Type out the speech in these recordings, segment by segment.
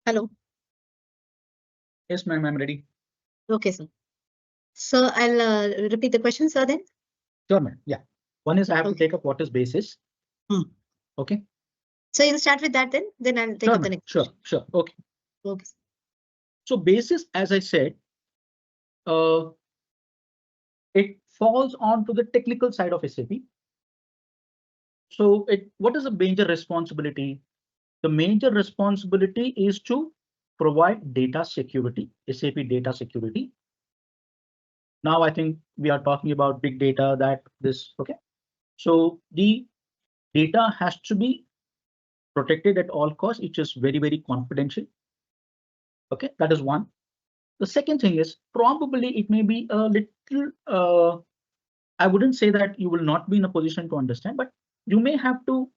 Hello. Yes, ma'am, I'm ready. Okay, sir. So I'll repeat the question, sir, then. Sure, ma'am. Yeah. One is I have to Okay. take up what is basis. Okay. So you'll start with that then? Then I'll take Sure, up the ma'am. next Sure, question. sure. Okay. Okay. So basis, as I said, it falls onto the technical side of SAP. So what is the major responsibility? The major responsibility is to provide data security, SAP data security. Now I think we are talking about big data okay. So the data has to be protected at all costs, which is very, very confidential. Okay, that is one. The second thing is probably it may be a little, I wouldn't say that you will not be in a position to understand, but you may have to,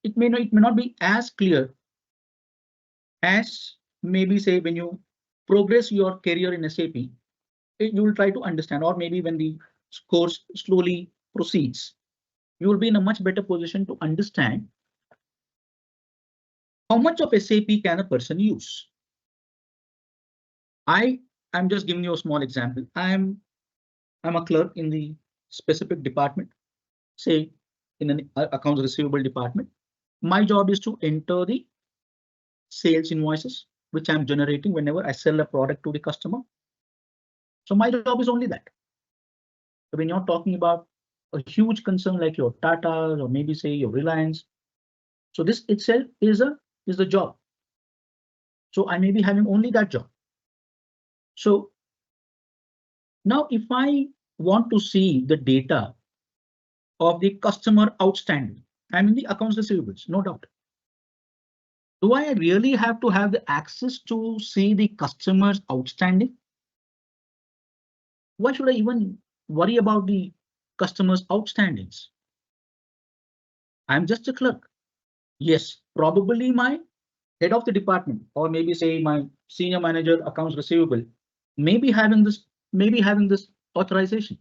it may not be as clear as maybe say when you progress your career in SAP, you will try to understand, or maybe when the course slowly proceeds, you will be in a much better position to understand how much of SAP can a person use. I'm just giving you a small example. I'm a clerk in the specific department, say in an accounts receivable department. My job is to enter the sales invoices, which I'm generating whenever I sell a product to the customer. So my job is only that. So when you're talking about a huge concern like your Tata or maybe say your Reliance, so this itself is the job. So I may be having only that job. So now if I want to see the data of the customer outstanding, I'm in the accounts receivables, no doubt. Do I really have to have the access to see the customers outstanding? Why should I even worry about the customers outstandings? I'm just a clerk. Yes, probably my head of the department, or maybe say my senior manager accounts receivable, maybe having this authorization.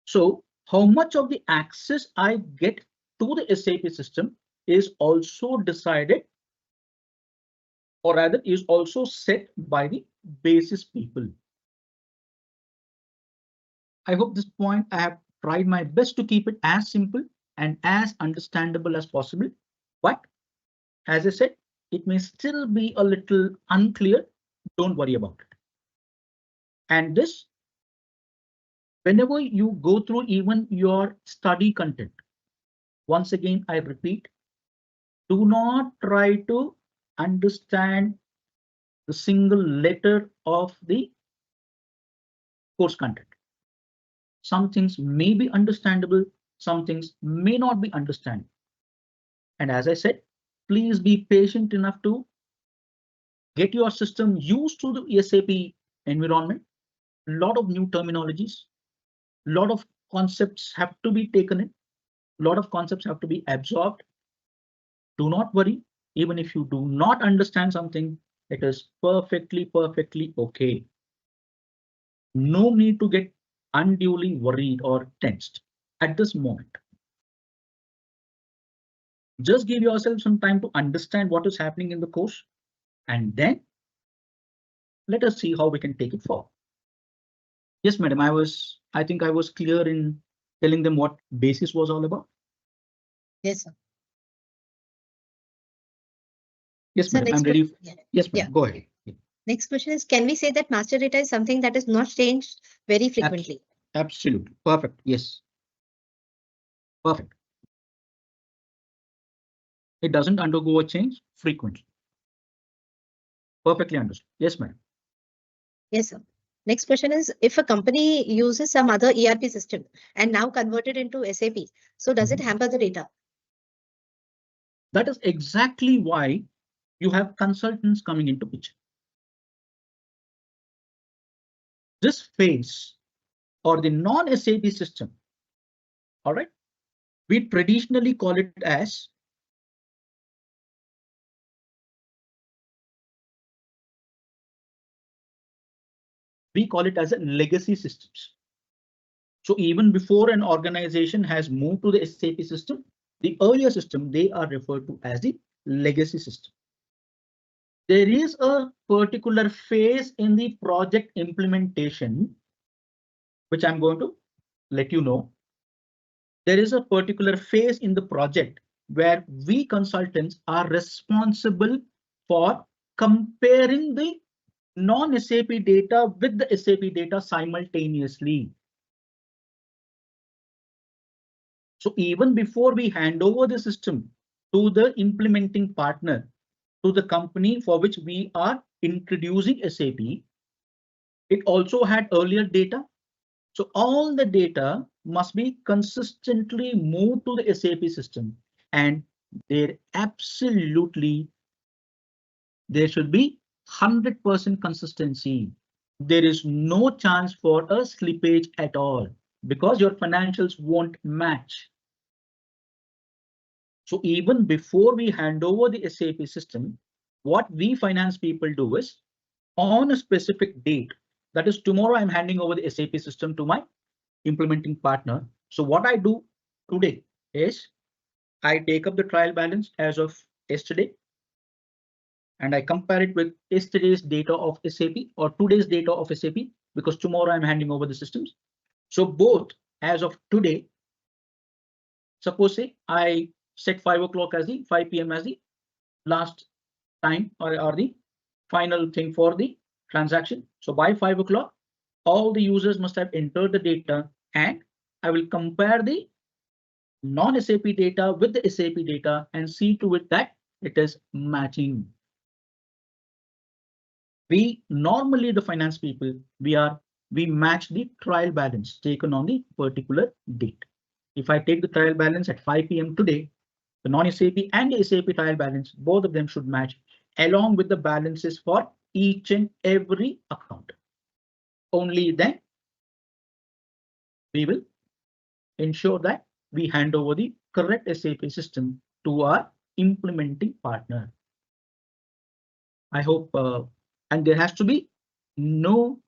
So how much of the access I get to the SAP system is also decided, or rather is also set by the basis people. I hope this point I have tried my best to keep it as simple and as understandable as possible. But as I said, it may still be a little unclear. Don't worry about it. And this, whenever you go through even your study content, once again, I repeat, do not try to understand the single letter of the course content. Some things may be understandable, some things may not be understandable. And as I said, please be patient enough to get your system used to the SAP environment. A lot of new terminologies, a lot of concepts have to be taken in, a lot of concepts have to be absorbed. Do not worry, even if you do not understand something, it is perfectly okay. No need to get unduly worried or tensed at this moment. Just give yourself some time to understand what is happening in the course, and then let us see how we can take it forward. Yes, madam, I think I was clear in telling them what basis was all about. Yes, sir. Yes, So madam, I'm ready. Yes, madam, go ahead. Next question is, can we say that master data is something that is not changed very frequently? Absolutely. Perfect. Yes. Perfect. It doesn't undergo a change frequently. Perfectly understood. Yes, madam. Yes, sir. Next question is, if a company uses some other ERP system and now converted into SAP, so does it hamper the data? That is exactly why you have consultants coming into picture. This phase, or the non-SAP system, all right, we traditionally call it as a legacy systems. So even before an organization has moved to the SAP system, the earlier system, they are referred to as the legacy system. there is a particular phase in the project implementation, which I'm going to let you know. There is a particular phase in the project where we consultants are responsible for comparing the non-SAP data with the SAP data simultaneously. So even before we hand over the system to the implementing partner, to the company for which we are introducing SAP, it also had earlier data. So all the data must be consistently moved to the SAP system, and there should be 100% consistency. There is no chance for a slippage at all because your financials won't match. So even before we hand over the SAP system, what we finance people do is on a specific date, that is tomorrow, I'm handing over the SAP system to my implementing partner. So what I do today is I take up the trial balance as of yesterday and I compare it with yesterday's data of SAP or today's data of SAP because tomorrow I'm handing over the systems. So both as of today, suppose say I set 5 o'clock as the 5 p.m. as the last time or the final thing for the transaction. So by 5 o'clock, all the users must have entered the data and I will compare the non-SAP data with the SAP data and see to it that it is matching. We normally, the finance people, we match the trial balance taken on the particular date. If I take the trial balance at 5 p.m. today, the non-SAP and the SAP trial balance, both of them should match along with the balances for each and every account. Only then we will ensure that we hand over the correct SAP system to our implementing partner. I hope, and there has to be no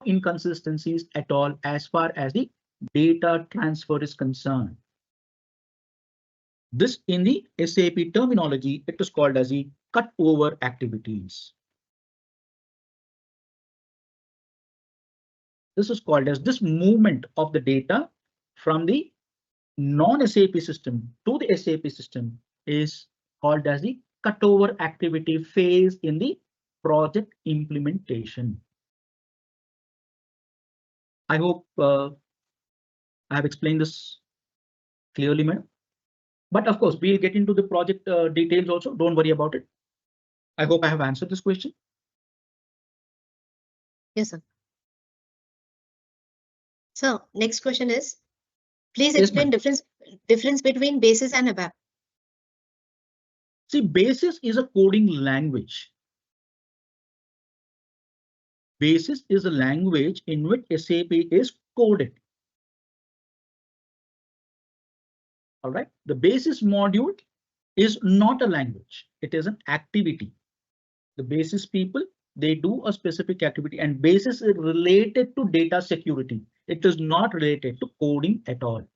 inconsistencies at all as far as the data transfer is concerned. This in the SAP terminology, it is called as the cut over activities. This is called as this movement of the data from the non-SAP system to the SAP system is called as the cutover activity phase in the project implementation. I hope I have explained this clearly, madam. But of course, we'll get into the project details also. Don't worry about it. I hope I have answered this question. Yes, sir. So next question is, please Yes, explain difference between BASIS and ABAP. See, BASIS is a coding language. BASIS is a language in which SAP is coded. All right, the BASIS module is not a language, it is an activity. The BASIS people, they do a specific activity and BASIS is related to data security. It is not related to coding at all.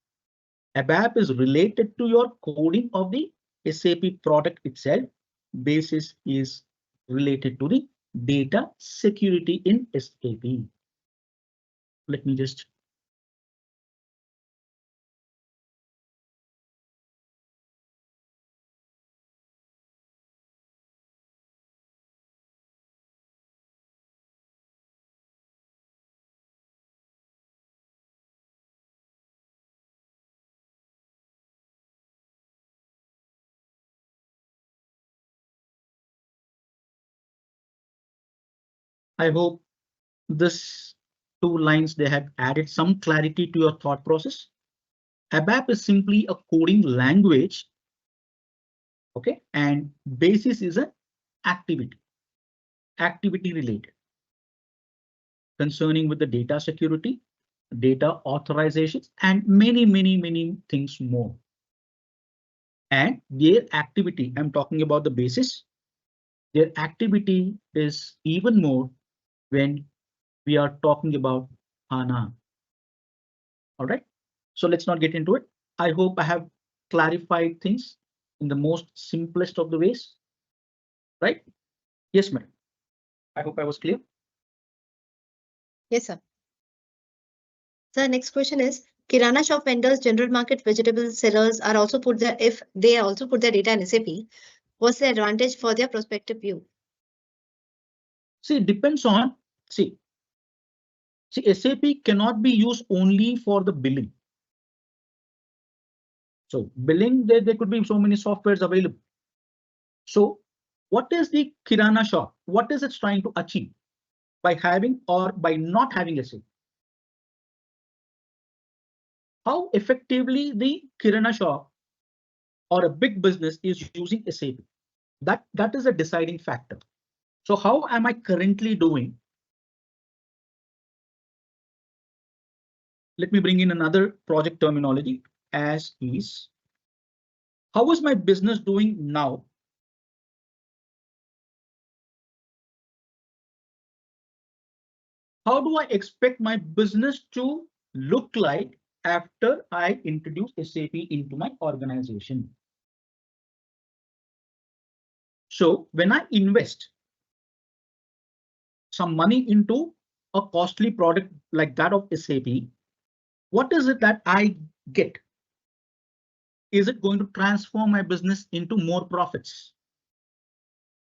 ABAP is related to your coding of the SAP product itself. BASIS is related to the data security in SAP. Let me just. I hope this 2 lines, they have added some clarity to your thought process. ABAP is simply a coding language. Okay, and BASIS is an activity related concerning with the data security, data authorizations, and many things more. And their activity, I'm talking about the BASIS, their activity is even more when we are talking about HANA. All right, so let's not get into it. I hope I have clarified things in the most simplest of the ways, right? Yes, madam. I hope I was clear. Yes, sir. Sir, next question is, Kirana shop vendors, general market vegetable sellers are also put their, if they also put their data in SAP, what's the advantage for their prospective view? See, it depends on, see, SAP cannot be used only for the billing. So billing, there could be so many softwares available. So what is the Kirana shop? What is it trying to achieve by having or by not having SAP? How effectively the Kirana shop or a big business is using SAP? That is a deciding factor. So how am I currently doing? Let me bring in another project terminology as is. How is my business doing now? How do I expect my business to look like after I introduce SAP into my organization? So when I invest some money into a costly product like that of SAP, what is it that I get? Is it going to transform my business into more profits?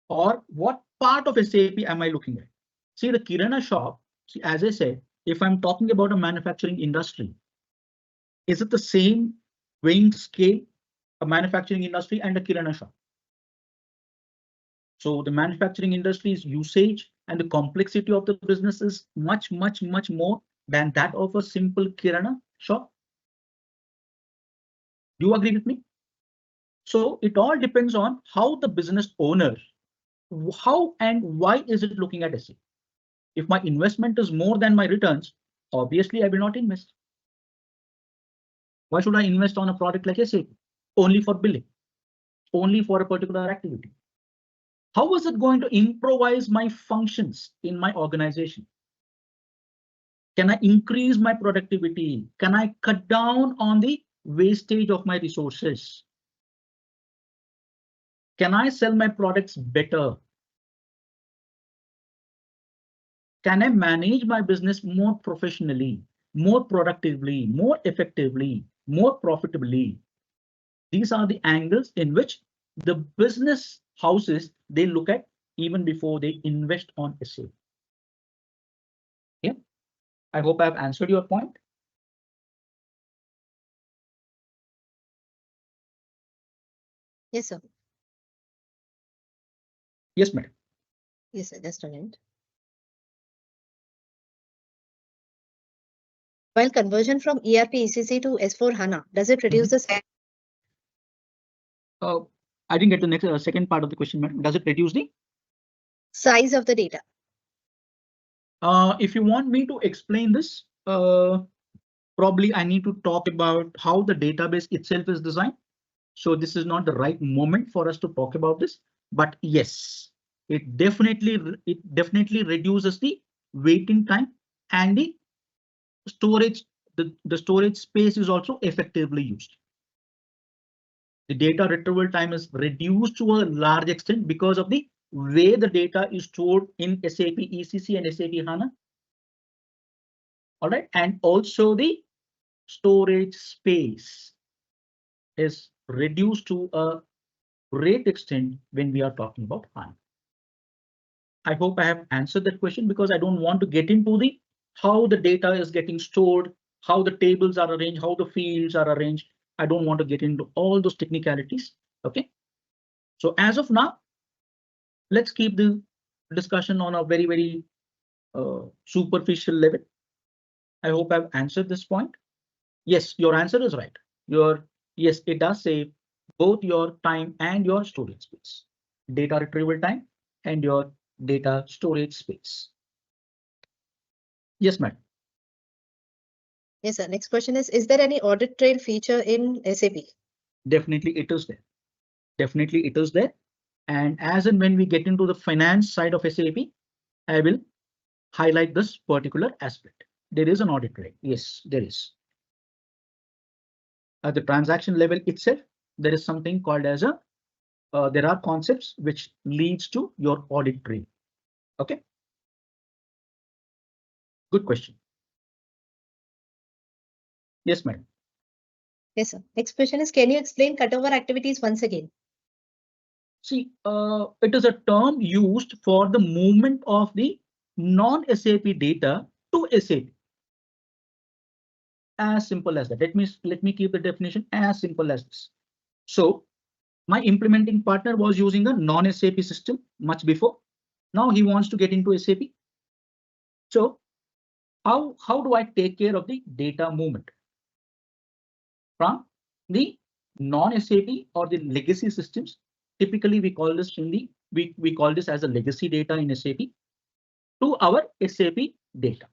Or what part of SAP am I looking at? See, the Kirana shop, see, as I said, if I'm talking about a manufacturing industry, is it the same weighing scale, a manufacturing industry and a Kirana shop? So the manufacturing industry's usage and the complexity of the business is much more than that of a simple Kirana shop. Do you agree with me? So it all depends on how the business owner, how and why is it looking at SAP? If my investment is more than my returns, obviously I will not invest. Why should I invest on a product like SAP? Only for billing, only for a particular activity. How is it going to improvise my functions in my organization? Can I increase my productivity? Can I cut down on the wastage of my resources? Can I sell my products better? Can I manage my business more professionally, more productively, more effectively, more profitably? These are the angles in which the business houses they look at even before they invest on SAP. Yeah, I hope I've answered your point. Yes, sir. Yes, madam. Yes, sir. Just a minute. While conversion from ERP ECC to S4 HANA, does it reduce the size? I didn't get the next second part of the question, madam. Does it reduce the Size of the data? If you want me to explain this, probably I need to talk about how the database itself is designed. So this is not the right moment for us to talk about this, but yes, it definitely reduces the waiting time and the storage. The storage space is also effectively used. The data retrieval time is reduced to a large extent because of the way the data is stored in SAP ECC and SAP HANA. All right, and also the storage space is reduced to a great extent when we are talking about HANA. I hope I have answered that question because I don't want to get into the how the data is getting stored, how the tables are arranged, how the fields are arranged. I don't want to get into all those technicalities. OK, so as of now, let's keep the discussion on a very superficial level. I hope I've answered this point. Yes, your answer is right. Yes, it does save both your time and your storage space, data retrieval time and your data storage space. Yes, ma'am. Yes, sir. Next question is there any audit trail feature in SAP? Definitely it is there. Definitely it is there. And as and when we get into the finance side of SAP, I will highlight this particular aspect. There is an audit trail. Yes, there is. At the transaction level itself, there is something called as a there are concepts which leads to your audit trail. Okay. Good question. Yes, madam. Yes, sir. Next question is, can you explain cutover activities once again? See, it is a term used for the movement of the non-SAP data to SAP. As simple as that. Let me keep the definition as simple as this. So my implementing partner was using a non-SAP system much before. Now he wants to get into SAP. So how do I take care of the data movement from the non-SAP or the legacy systems? Typically, we call this we call this as a legacy data in SAP to our SAP data,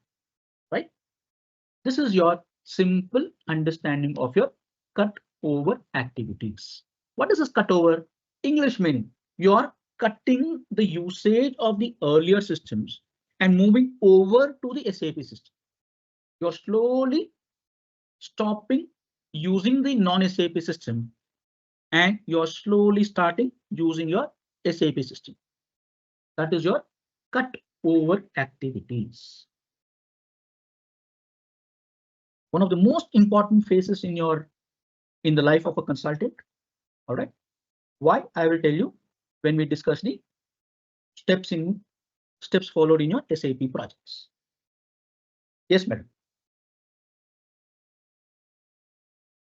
right? This is your simple understanding of your cut over activities. What is this cut over? English meaning you are cutting the usage of the earlier systems and moving over to the SAP system. You're slowly stopping using the non-SAP system and you're slowly starting using your SAP system. That is your cut over activities. One of the most important phases in the life of a consultant. All right. Why? I will tell you when we discuss the steps followed in your SAP projects. Yes, madam.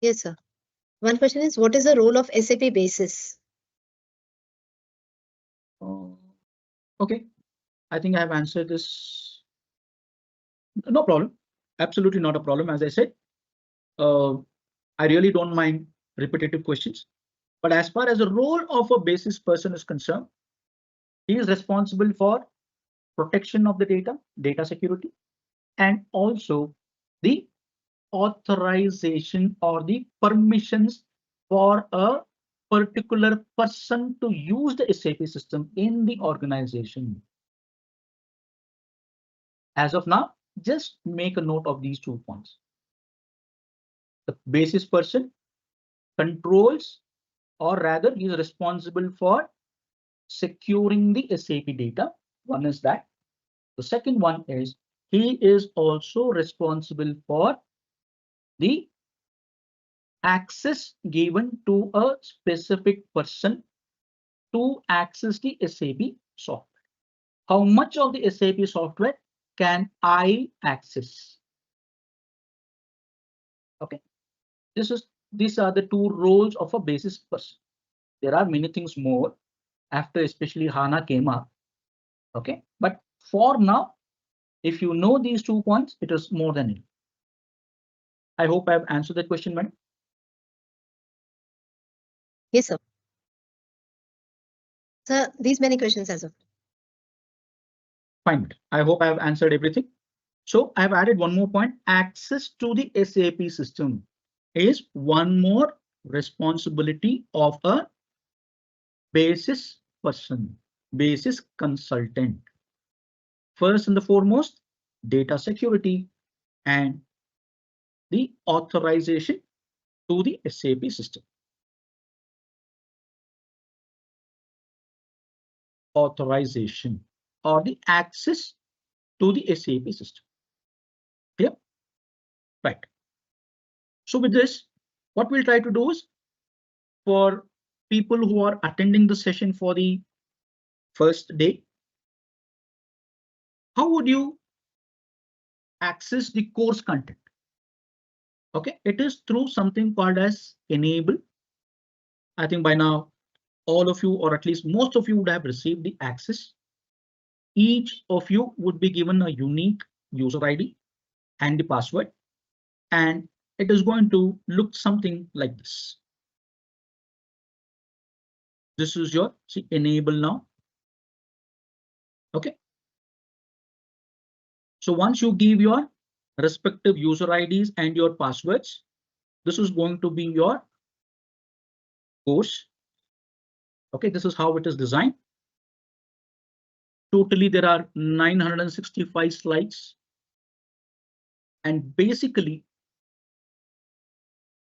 Yes, sir. One question is, what is the role of SAP Basis? Okay, I think I have answered this. No problem. Absolutely not a problem. As I said, I really don't mind repetitive questions. But as far as the role of a basis person is concerned, he is responsible for protection of the data security, and also the authorization or the permissions for a particular person to use the SAP system in the organization. As of now, just make a note of these 2 points. The basis person controls, or rather he is responsible for securing the SAP data. One is that. The second one is he is also responsible for the access given to a specific person to access the SAP software. How much of the SAP software can I access? Okay, these are the 2 roles of a basis person. There are many things more after especially HANA came up. Okay, but for now, if you know these 2 points, it is more than enough. I hope I have answered that question, madam. Yes, sir. Sir, these many questions as of. Fine. I hope I have answered everything. So I have added one more point. Access to the SAP system is one more responsibility of a basis person, basis consultant. First and the foremost, data security and the authorization to the SAP system. Authorization or the access to the SAP system. Clear? Right. So with this, what we'll try to do is for people who are attending the session for the first day, how would you access the course content? Okay, it is through something called as Enable. I think by now, all of you, or at least most of you, would have received the access. Each of you would be given a unique user ID and the password, and it is going to look something like this. This is your Enable now. Okay. So once you give your respective user IDs and your passwords, this is going to be your course. Okay, this is how it is designed. Totally, there are 965 slides. And basically,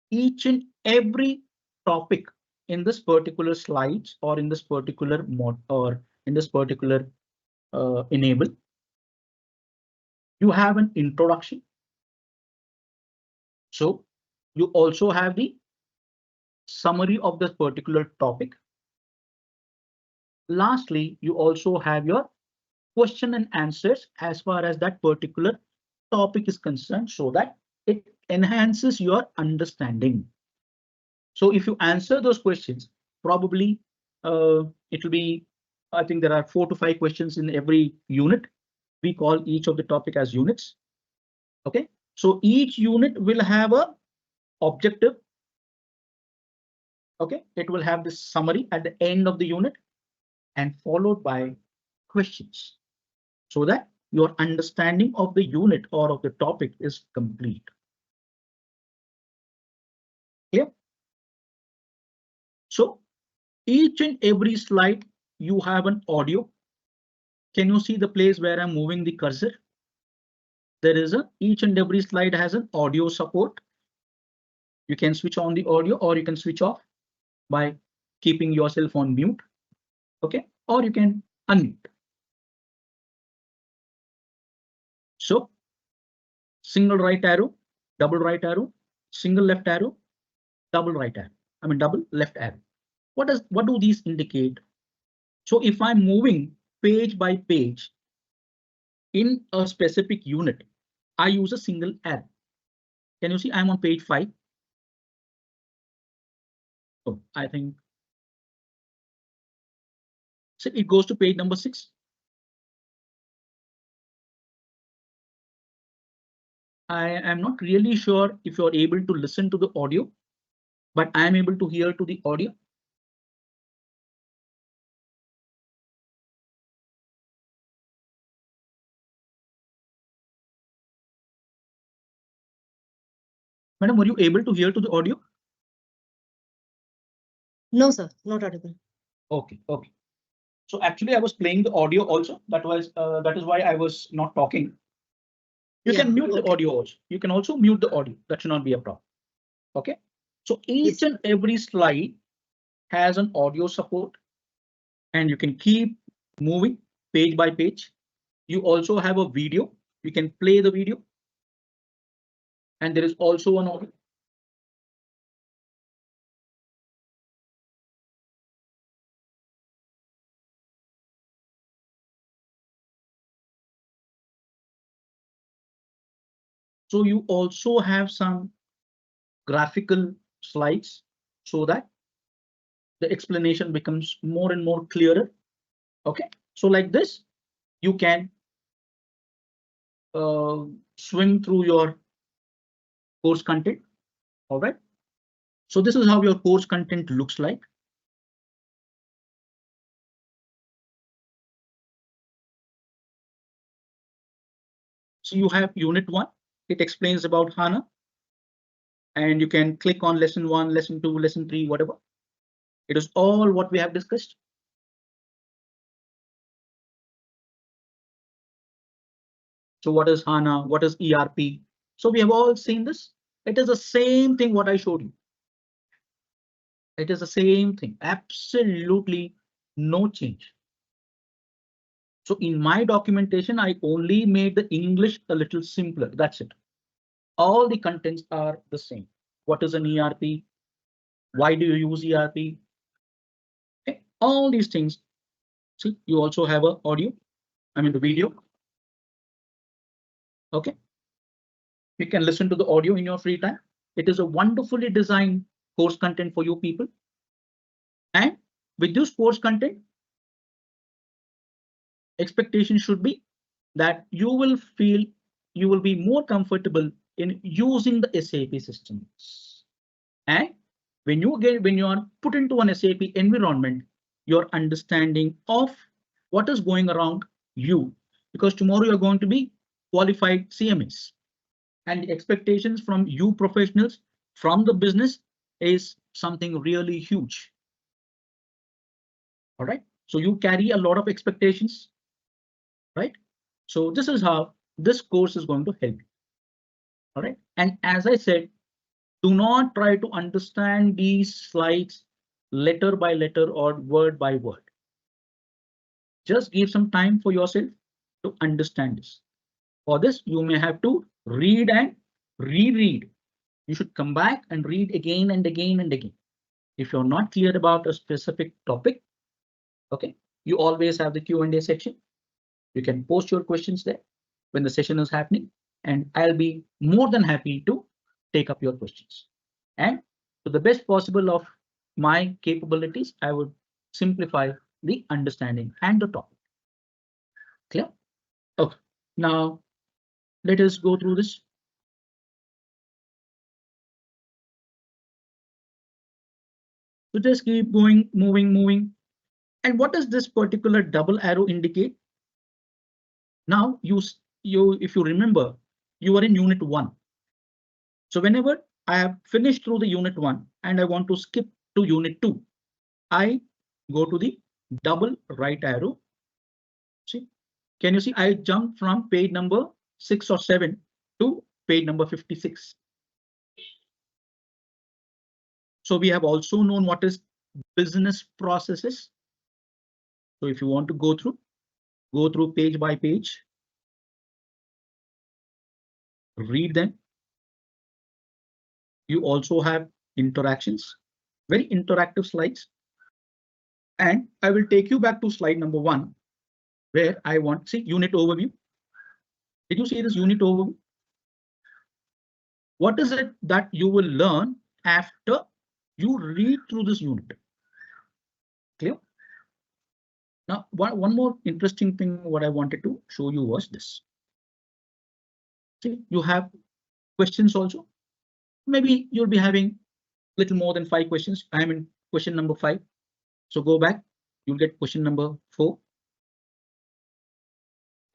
each and every topic in this particular slides or in this particular mod or in this particular enable, you have an introduction. So you also have the summary of this particular topic. Lastly, you also have your question and answers as far as that particular topic is concerned, so that it enhances your understanding. So if you answer those questions, probably it will be, I think there are 4 to 5 questions in every unit. We call each of the topic as units. OK, so each unit will have a objective. OK, it will have this summary at the end of the unit and followed by questions, so that your understanding of the unit or of the topic is complete. Clear? So each and every slide you have an audio. Can you see the place where I'm moving the cursor? There is each and every slide has an audio support. You can switch on the audio or you can switch off by keeping yourself on mute. OK, or you can unmute. So single right arrow, double right arrow, single left arrow, double right arrow. I mean double left arrow. What do these indicate? So if I'm moving page by page in a specific unit, I use a single arrow. Can you see I'm on page 5? Oh, I think so it goes to page number 6. I am not really sure if you're able to listen to the audio, but I am able to hear to the audio. Madam, were you able to hear to the audio? No, sir, not audible. OK, OK. So actually I was playing the audio also. That is why I was not talking. You can mute the audio also. You can also mute the audio. That should not be a problem. OK, so each and every slide has an audio support and you can keep moving page by page. You also have a video. You can play the video. And there is also an audio. So you also have some graphical slides so that the explanation becomes more and more clearer. OK, so like this, you can swim through your course content. All right. So this is how your course content looks like. So you have unit 1. It explains about HANA. And you can click on lesson 1, lesson 2, lesson 3, whatever. It is all what we have discussed. So what is HANA? What is ERP? So we have all seen this. It is the same thing what I showed you. It is the same thing. Absolutely no change. So in my documentation, I only made the English a little simpler. That's it. All the contents are the same. What is an ERP? Why do you use ERP? Okay, all these things. See, you also have an audio. I mean the video. OK, you can listen to the audio in your free time. It is a wonderfully designed course content for you people. And with this course content, expectation should be that you will feel you will be more comfortable in using the SAP systems. And when you are put into an SAP environment, your understanding of what is going around you, because tomorrow you're going to be qualified CMAs. And the expectations from you professionals from the business is something really huge. All right, so you carry a lot of expectations, right? So this is how this course is going to help you. All right, and as I said, do not try to understand these slides letter by letter or word by word. Just give some time for yourself to understand this. For this, you may have to read and reread. You should come back and read again and again and again. If you're not clear about a specific topic, okay, you always have the Q&A section. You can post your questions there when the session is happening, and I'll be more than happy to take up your questions. And to the best possible of my capabilities, I would simplify the understanding and the topic. Clear? Okay, now let us go through this. So just keep going, moving. And what does this particular double arrow indicate? Now, if you remember, you are in unit 1. So whenever I have finished through the unit 1 and I want to skip to unit 2, I go to the double right arrow. See, can you see I jumped from page number 6 or 7 to page number 56. So we have also known what is business processes. So if you want to go through page by page, read them. You also have interactions, very interactive slides. And I will take you back to slide number 1, where I want to see unit overview. Did you see this unit overview? What is it that you will learn after you read through this unit? Clear? Now, one more interesting thing what I wanted to show you was this. See, you have questions also. Maybe you'll be having little more than 5 questions. I am in question number 5. So go back, you'll get question number 4.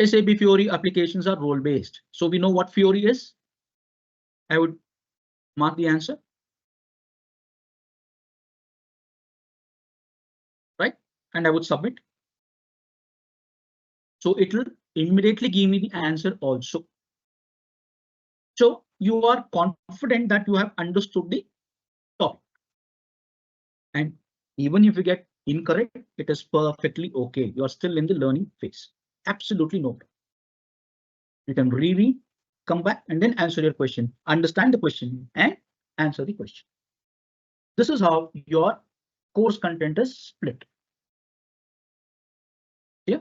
SAP Fiori applications are role-based. So we know what Fiori is. I would mark the answer. Right? And I would submit. So it will immediately give me the answer also. So you are confident that you have understood the topic. And even if you get incorrect, it is perfectly okay. You are still in the learning phase. Absolutely no problem. You can reread, come back, and then answer your question, understand the question, and answer the question. This is how your course content is split. Yeah.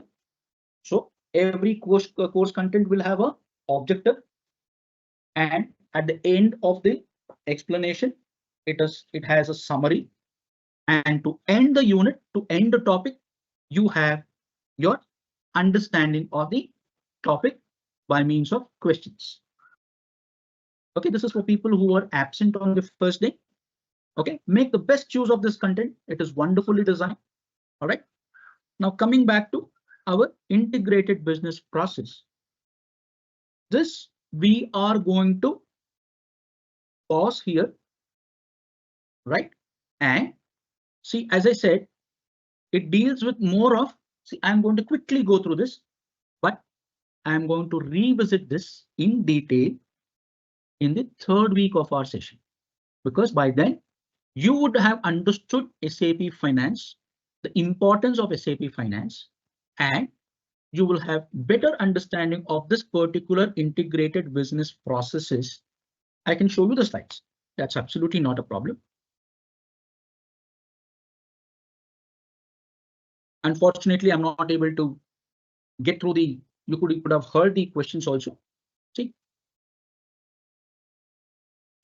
So every course content will have a objective, and at the end of the explanation, it has a summary. And to end the unit, to end the topic, you have your understanding of the topic by means of questions. Okay, this is for people who are absent on the first day. Okay, make the best use of this content. It is wonderfully designed. All right. Now coming back to our integrated business process. This we are going to pause here. Right. And see, as I said, it deals with more of, see, I'm going to quickly go through this, but I'm going to revisit this in detail in the 3rd week of our session, because by then you would have understood SAP Finance, the importance of SAP Finance, and you will have better understanding of this particular integrated business processes. I can show you the slides. That's absolutely not a problem. Unfortunately, I'm not able to get through the, you could have heard the questions also. See.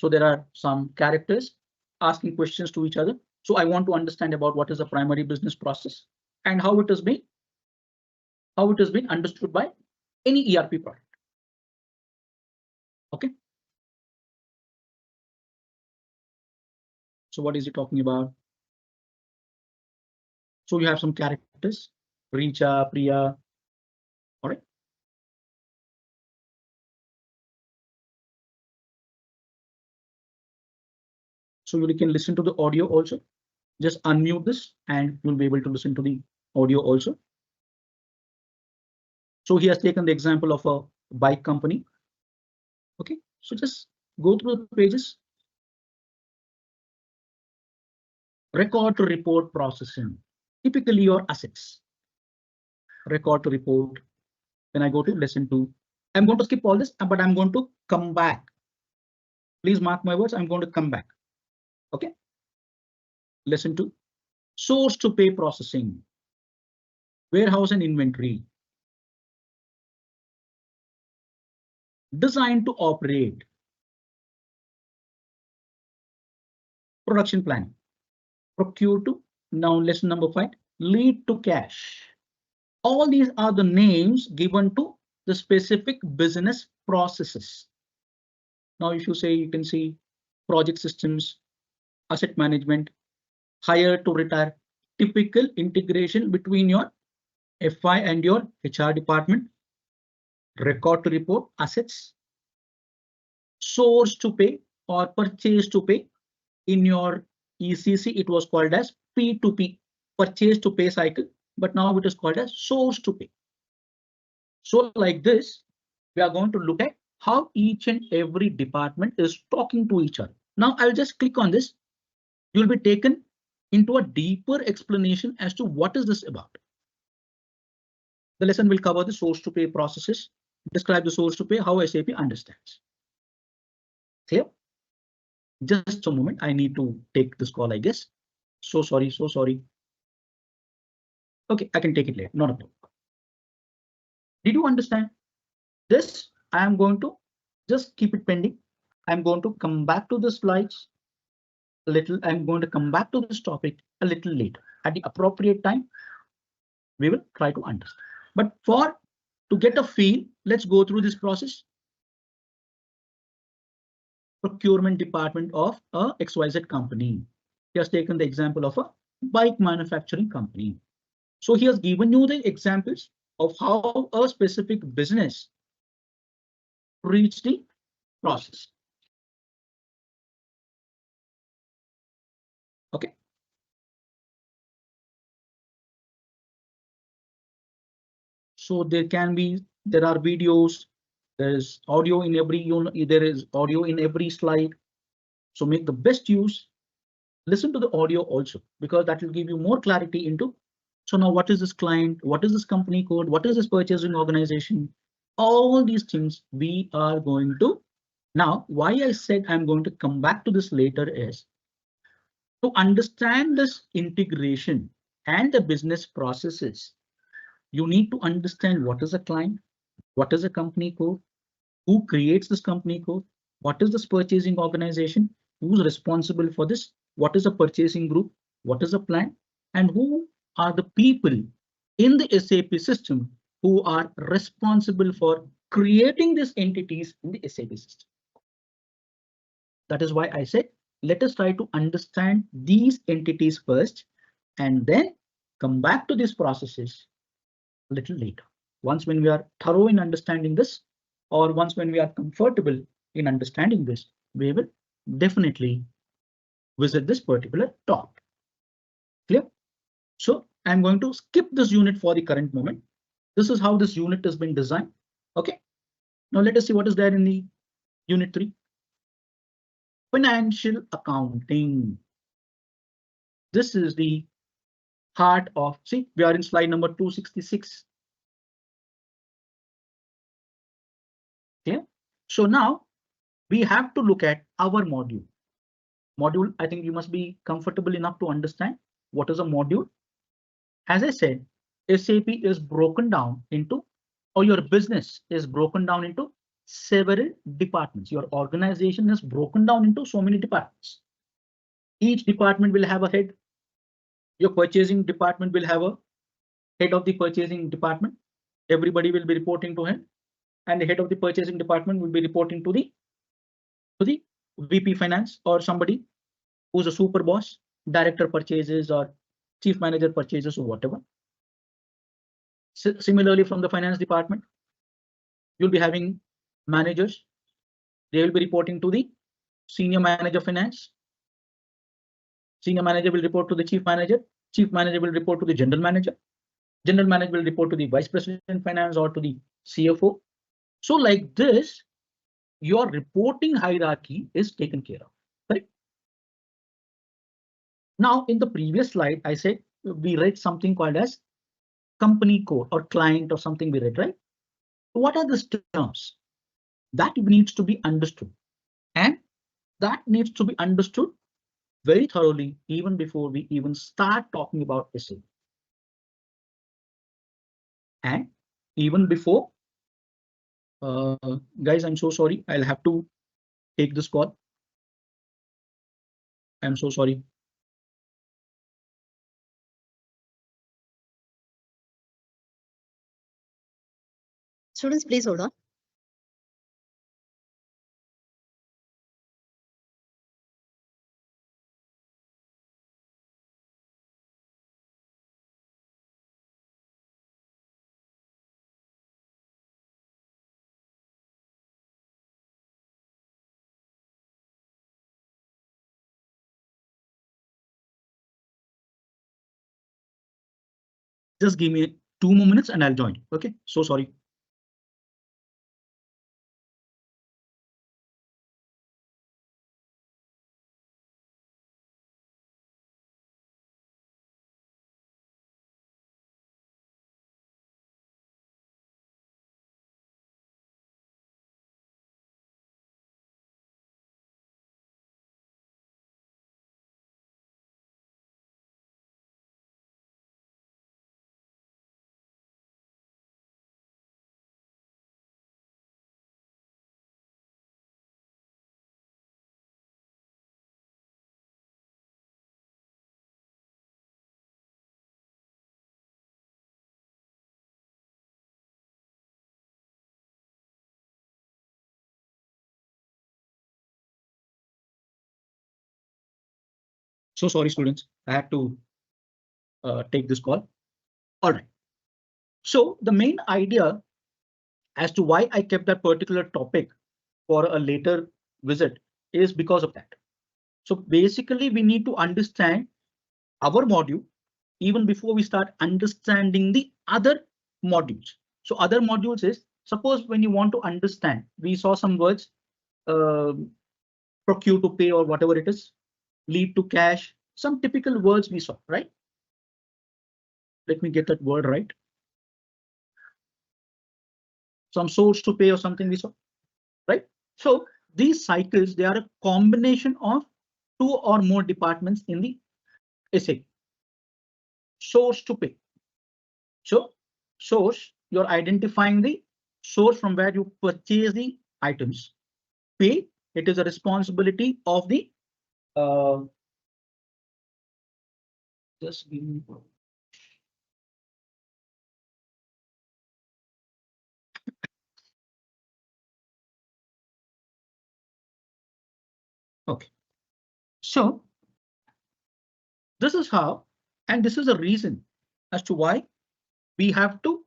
So there are some characters asking questions to each other. So I want to understand about what is a primary business process and how it has been understood by any ERP product. Okay. So what is he talking about? So you have some characters, Richa, Priya. All right. So you can listen to the audio also. Just unmute this and you'll be able to listen to the audio also. So he has taken the example of a bike company. Okay, so just go through the pages. Record to report processing, typically your assets. Record to report. When I go to lesson 2, I'm going to skip all this, but I'm going to come back. Please mark my words, I'm going to come back. Okay. Lesson 2, source to pay processing, warehouse and inventory, design to operate, production plan, procure to, now lesson number 5, lead to cash. All these are the names given to the specific business processes. Now, if you say, you can see project systems, asset management, hire to retire, typical integration between your FI and your HR department, record to report assets, source to pay or purchase to pay. In your ECC, it was called as P2P, purchase to pay cycle, but now it is called as source to pay. So like this, we are going to look at how each and every department is talking to each other. Now I'll just click on this. You'll be taken into a deeper explanation as to what is this about. The lesson will cover the source to pay processes, describe the source to pay, how SAP understands. Clear? Just a moment, I need to take this call, I guess. So sorry, so sorry. Okay, I can take it later, not a problem. Did you understand this? I am going to just keep it pending. I'm going to come back to the slides a little. I'm going to come back to this topic a little later. At the appropriate time, we will try to understand. But to get a feel, let's go through this process. Procurement department of a XYZ company. He has taken the example of a bike manufacturing company. So he has given you the examples of how a specific business reached the process. Okay. So there are videos, there's audio in every unit, there is audio in every slide. So make the best use. Listen to the audio also, because that will give you more clarity into. So now what is this client? What is this company code? What is this purchasing organization? All these things we are going to. Now, why I said I'm going to come back to this later is to understand this integration and the business processes. You need to understand what is a client, what is a company code, who creates this company code, what is this purchasing organization, who's responsible for this, what is a purchasing group, what is a plan, and who are the people in the SAP system who are responsible for creating these entities in the SAP system. That is why I said, let us try to understand these entities first, and then come back to these processes a little later. Once when we are thorough in understanding this, or once when we are comfortable in understanding this, we will definitely visit this particular topic. Clear? So I'm going to skip this unit for the current moment. This is how this unit has been designed. Okay. Now let us see what is there in the unit 3. Financial accounting. This is the heart of, see, we are in slide number 266. Okay. So now we have to look at our module. Module, I think you must be comfortable enough to understand what is a module. As I said, SAP is broken down into, or your business is broken down into several departments. Your organization is broken down into so many departments. Each department will have a head. Your purchasing department will have a head of the purchasing department. Everybody will be reporting to him, and the head of the purchasing department will be reporting to the VP finance or somebody who's a super boss, director purchases or chief manager purchases or whatever. Similarly, from the finance department, you'll be having managers. They will be reporting to the senior manager finance. Senior manager will report to the chief manager. Chief manager will report to the general manager. General manager will report to the vice president finance or to the CFO. So like this, your reporting hierarchy is taken care of. Correct? Now, in the previous slide, I said we read something called as company code or client or something we read, right? What are the terms that needs to be understood? And that needs to be understood very thoroughly even before we even start talking about SAP. And even before, guys, I'm so sorry. I'll have to take this call. I'm so sorry. Students, please hold on. Just give me 2 more minutes and I'll join. Okay, so sorry. So sorry, students. I had to take this call. All right. So the main idea as to why I kept that particular topic for a later visit is because of that. So basically, we need to understand our module even before we start understanding the other modules. So other modules is, suppose when you want to understand, we saw some words, procure to pay or whatever it is, lead to cash, some typical words we saw, right? Let me get that word right. Some source to pay or something we saw, right? So these cycles, they are a combination of 2 or more departments in the SAP. Source to pay. So source, you're identifying the source from where you purchase the items. Pay, it is a responsibility of the just give me. Okay, so this is how, and this is a reason as to why we have to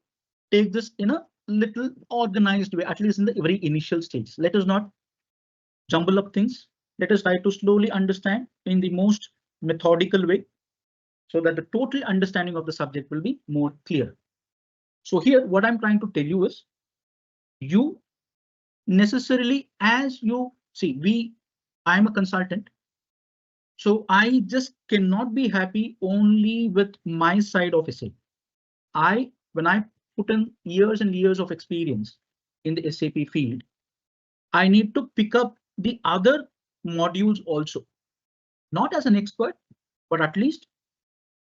take this in a little organized way, at least in the very initial stage. Let us not jumble up things. Let us try to slowly understand in the most methodical way so that the total understanding of the subject will be more clear. So here, what I'm trying to tell you is, you necessarily, as you see, I'm a consultant. So I just cannot be happy only with my side of SAP. When I put in years and years of experience in the SAP field, I need to pick up the other modules also, not as an expert, but at least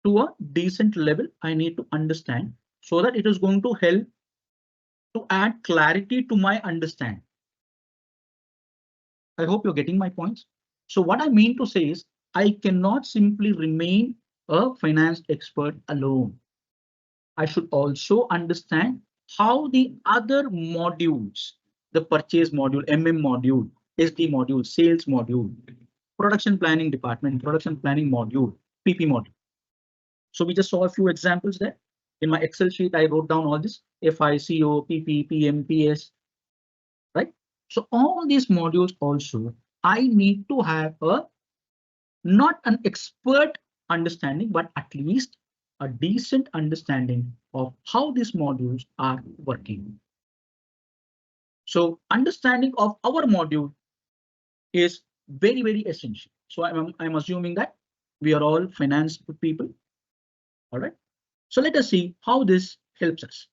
to a decent level. I need to understand so that it is going to help to add clarity to my understanding. I hope you're getting my points. So what I mean to say is, I cannot simply remain a finance expert alone. I should also understand how the other modules, the purchase module, module, SD module, sales module, production planning department, production planning module, PP module. So we just saw a few examples there. In my Excel sheet, I wrote down all this: FI, CO, PP, PM, PS, right? So all these modules also, I need to have not an expert understanding, but at least a decent understanding of how these modules are working. So understanding of our module is very, very essential. So I'm assuming that We are all finance people. All right. So let us see how this helps us.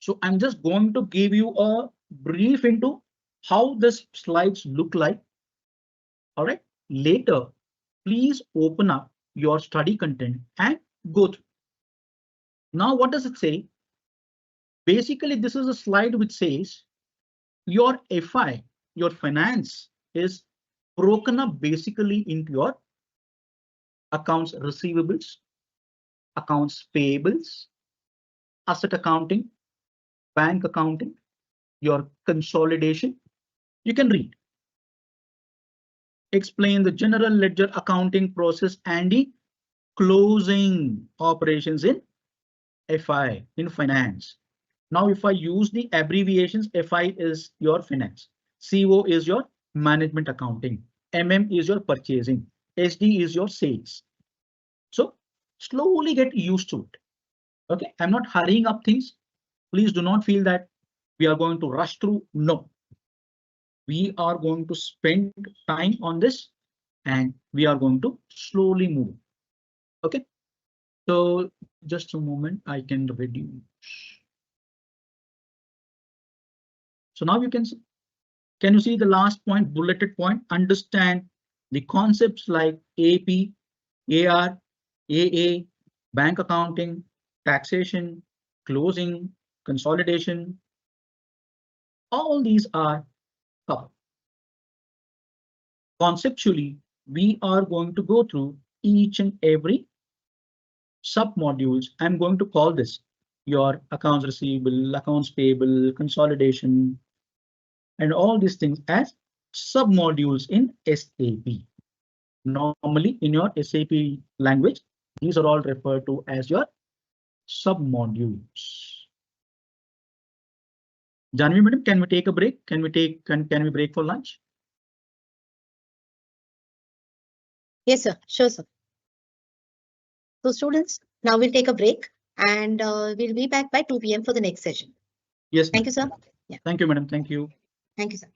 So I'm just going to give you a brief into how this slides look like. All right. Later, please open up your study content and go through. Now, what does it say? Basically, this is a slide which says your FI, your finance is broken up basically into your accounts receivables, accounts payables, asset accounting, bank accounting, your consolidation. You can read. Explain the general ledger accounting process and the closing operations in FI, in finance. Now, if I use the abbreviations, FI is your finance, CO is your management accounting, MM is your purchasing, SD is your sales. So slowly get used to it. Okay, I'm not hurrying up things. Please do not feel that we are going to rush through. No, we are going to spend time on this and we are going to slowly move. Okay, so just a moment, I can reduce. So now you can see. Can you see the last point, bulleted point? Understand the concepts like AP, AR, AA, bank accounting, taxation, closing, consolidation. All these are covered. Conceptually, we are going to go through each and every sub-modules. I'm going to call this your accounts receivable, accounts payable, consolidation, and all these things as sub-modules in SAP. Normally in your SAP language, these are all referred to as your sub-modules. Janvi madam, can we take a break? Can we break for lunch? Yes, sir. Sure, sir. So students, now we'll take a break and we'll be back by 2 p.m. for the next session. Yes. Thank you, sir. Yeah. Thank you, madam. Thank you. Thank you, sir.